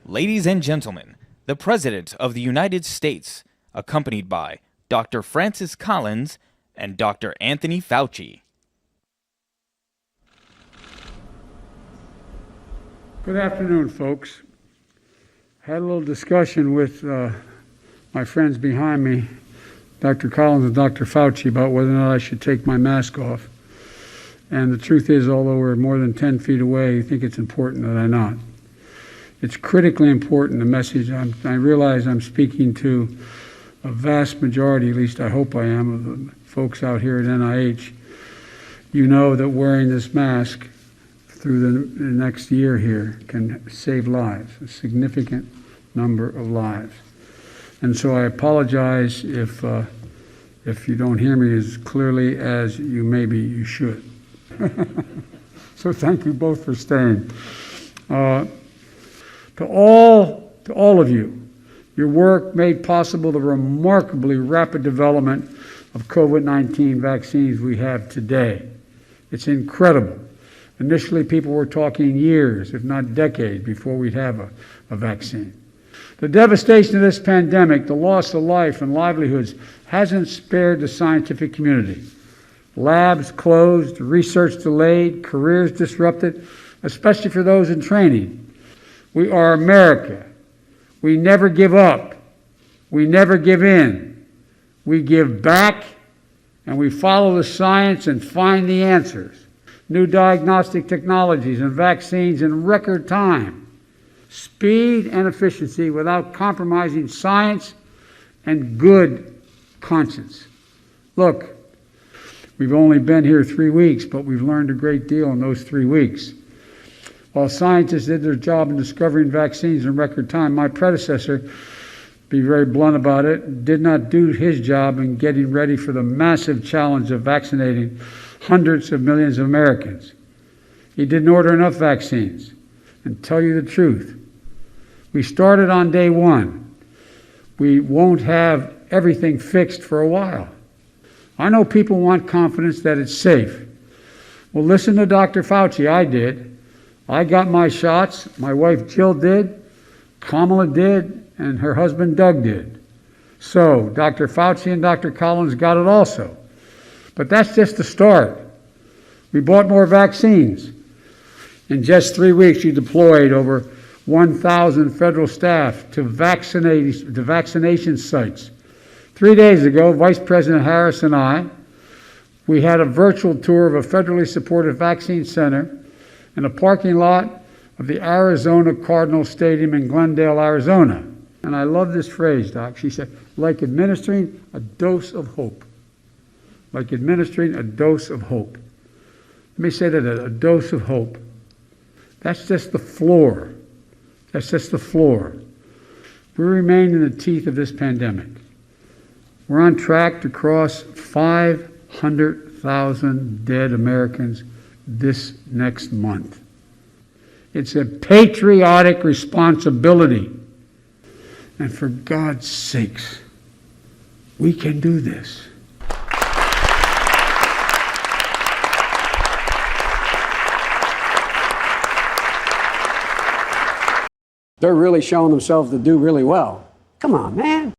Ladies and gentlemen, the President of the United States, accompanied by Dr. Francis Collins and Dr. Anthony Fauci. Good afternoon, folks. Had a little discussion with my friends behind me, Dr. Collins and Dr. Fauci, about whether or not I should take my mask off. And the truth is, although we're more than 10 feet away, I think it's important that I not. It's critically important, the message. I realize I'm speaking to a vast majority, at least I hope I am, of the folks out here at NIH. You know that wearing this mask through the next year here can save lives, a significant number of lives. And so I apologize if you don't hear me as clearly as maybe you should. So thank you both for staying. To all of you, your work made possible the remarkably rapid development of COVID-19 vaccines we have today. It's incredible. Initially, people were talking years, if not decades, before we'd have a vaccine. The devastation of this pandemic, the loss of life and livelihoods, hasn't spared the scientific community. Labs closed, research delayed, careers disrupted, especially for those in training. We are America. We never give up. We never give in. We give back, and we follow the science and find the answers. New diagnostic technologies and vaccines in record time. Speed and efficiency without compromising science and good conscience. Look, we've only been here 3 weeks, but we've learned a great deal in those 3 weeks. While scientists did their job in discovering vaccines in record time, my predecessor, be very blunt about it, did not do his job in getting ready for the massive challenge of vaccinating hundreds of millions of Americans. He didn't order enough vaccines. And tell you the truth, we started on day one. We won't have everything fixed for a while. I know people want confidence that it's safe. Well, listen to Dr. Fauci. I did. I got my shots. My wife Jill did. Kamala did. And her husband Doug did. So Dr. Fauci and Dr. Collins got it also. But that's just the start. We bought more vaccines. In just 3 weeks, we deployed over 1,000 federal staff to vaccination sites. 3 days ago, Vice President Harris and we had a virtual tour of a federally supported vaccine center in a parking lot of the Arizona Cardinals Stadium in Glendale, Arizona. And I love this phrase, Doc. She said, like administering a dose of hope. Like administering a dose of hope. Let me say that, a dose of hope. That's just the floor. That's just the floor. We remain in the teeth of this pandemic. We're on track to cross 500,000 dead Americans this next month. It's a patriotic responsibility. And for God's sakes, we can do this. They're really showing themselves to do really well. Come on, man.